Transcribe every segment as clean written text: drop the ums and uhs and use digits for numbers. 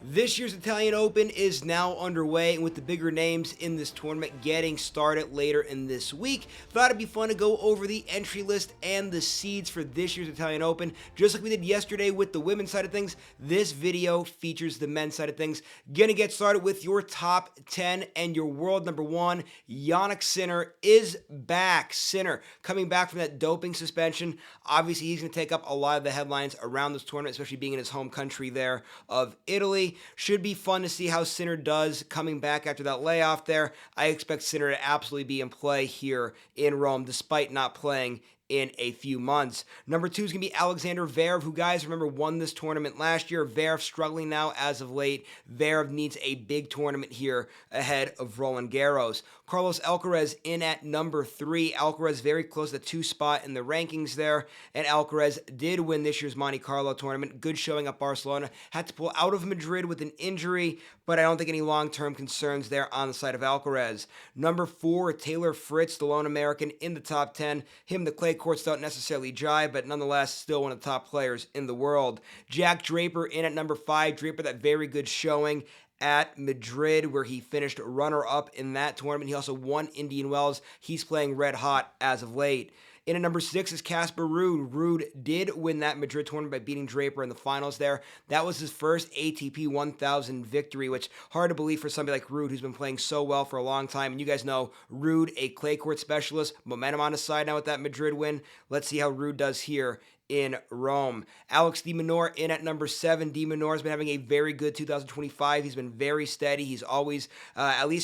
This year's Italian Open is now underway, and with the bigger names in this tournament getting started later in this week, thought it'd be fun to go over the entry list and the seeds for this year's Italian Open. Just like we did yesterday with the women's side of things, this video features the men's side of things. Gonna get started with your top 10, and your world number one, Jannik Sinner, is back. Sinner coming back from that doping suspension. Obviously, he's gonna take up a lot of the headlines around this tournament, especially being in his home country there of Italy. Should be fun to see how Sinner does coming back after that layoff there. I expect Sinner to absolutely be in play here in Rome, despite not playing in a few months. Number two is going to be Alexander Zverev, who, guys, remember, won this tournament last year. Zverev struggling now as of late. Zverev needs a big tournament here ahead of Roland Garros. Carlos Alcaraz in at number three. Alcaraz very close to the 2 spot in the rankings there, and Alcaraz did win this year's Monte Carlo tournament. Good showing at Barcelona. Had to pull out of Madrid with an injury, but I don't think any long-term concerns there on the side of Alcaraz. Number four, Taylor Fritz, the lone American in the top 10. Him, the clay courts don't necessarily jive, but nonetheless still one of the top players in the world. Jack Draper in at number five. Draper, that very good showing at Madrid, where he finished runner-up in that tournament. He also won Indian Wells. He's playing red hot as of late. In at number six is Casper Ruud. Ruud did win that Madrid tournament by beating Draper in the finals there. That was his first ATP 1000 victory, which hard to believe for somebody like Ruud, who's been playing so well for a long time. And you guys know Ruud, a clay court specialist, momentum on his side now with that Madrid win. Let's see how Ruud does here in Rome. Alex de Minaur in at number seven. De Minaur has been having a very good 2025. He's been very steady. He's always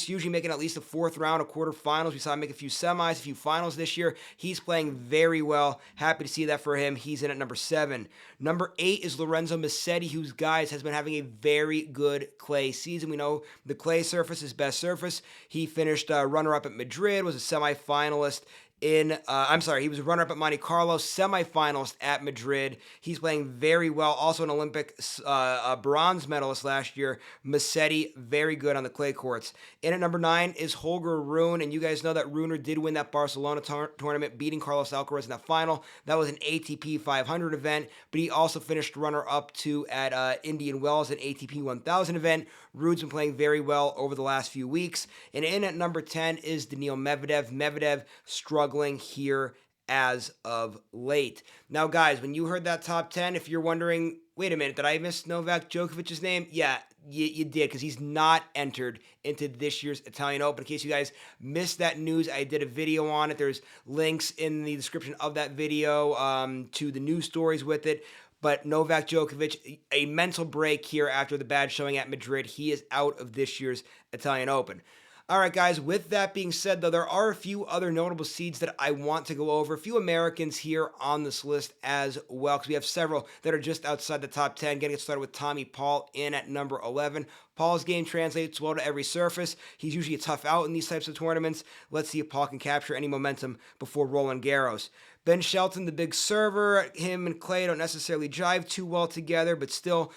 usually making at least a fourth round of quarterfinals. We saw him make a few semis, a few finals this year. He's playing very well. Happy to see that for him. He's in at number seven. Number eight is Lorenzo Musetti, who's, guys, has been having a very good clay season. We know the clay surface is best surface. He finished runner-up at Madrid, was a semifinalist he was a runner-up at Monte Carlo, semifinalist at Madrid. He's playing very well. Also an Olympic bronze medalist last year. Musetti, very good on the clay courts. In at number nine is Holger Rune, and you guys know that Rune did win that Barcelona tournament, beating Carlos Alcaraz in that final. That was an ATP 500 event, but he also finished runner-up at Indian Wells, an ATP 1000 event. Ruud's been playing very well over the last few weeks. And in at number 10 is Daniil Medvedev. Medvedev struggling here as of late. Now, guys, when you heard that top 10, if you're wondering, wait a minute, did I miss Novak Djokovic's name? Yeah, you did, because he's not entered into this year's Italian Open. In case you guys missed that news, I did a video on it. There's links in the description of that video to the news stories with it. But Novak Djokovic, a mental break here after the bad showing at Madrid. He is out of this year's Italian Open. All right, guys, with that being said, though, there are a few other notable seeds that I want to go over. A few Americans here on this list as well, because we have several that are just outside the top 10. Getting it started with Tommy Paul in at number 11. Paul's game translates well to every surface. He's usually a tough out in these types of tournaments. Let's see if Paul can capture any momentum before Roland Garros. Ben Shelton, the big server, him and Clay don't necessarily jive too well together, but still,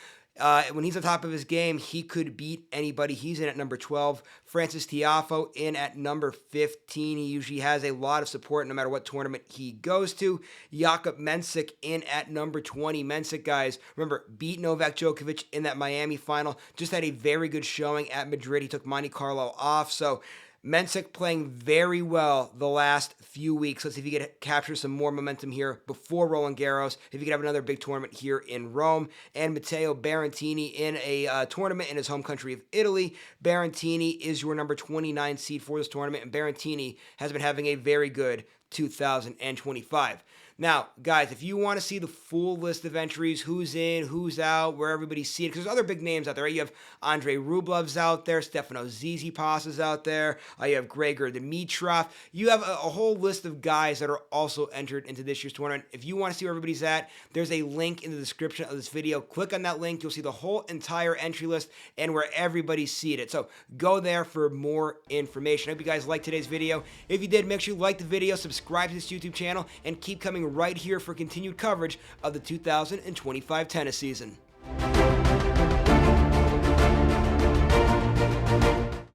when he's on top of his game, he could beat anybody. He's in at number 12. Francis Tiafoe in at number 15. He usually has a lot of support no matter what tournament he goes to. Jakub Mensik in at number 20. Mensik, guys, remember, beat Novak Djokovic in that Miami final. Just had a very good showing at Madrid. He took Monte Carlo off, so Mensik playing very well the last few weeks. Let's see if he can capture some more momentum here before Roland Garros, if he can have another big tournament here in Rome. And Matteo Berrettini in a tournament in his home country of Italy. Berrettini is your number 29 seed for this tournament, and Berrettini has been having a very good 2025. Now, guys, if you want to see the full list of entries, who's in, who's out, where everybody's seated, because there's other big names out there, right? You have Andrey Rublev's out there, Stefanos Tsitsipas is out there, you have Grigor Dimitrov. You have a whole list of guys that are also entered into this year's tournament. If you want to see where everybody's at, there's a link in the description of this video. Click on that link. You'll see the whole entire entry list and where everybody's seated. So go there for more information. I hope you guys liked today's video. If you did, make sure you like the video, subscribe to this YouTube channel, and keep coming right here for continued coverage of the 2025 tennis season.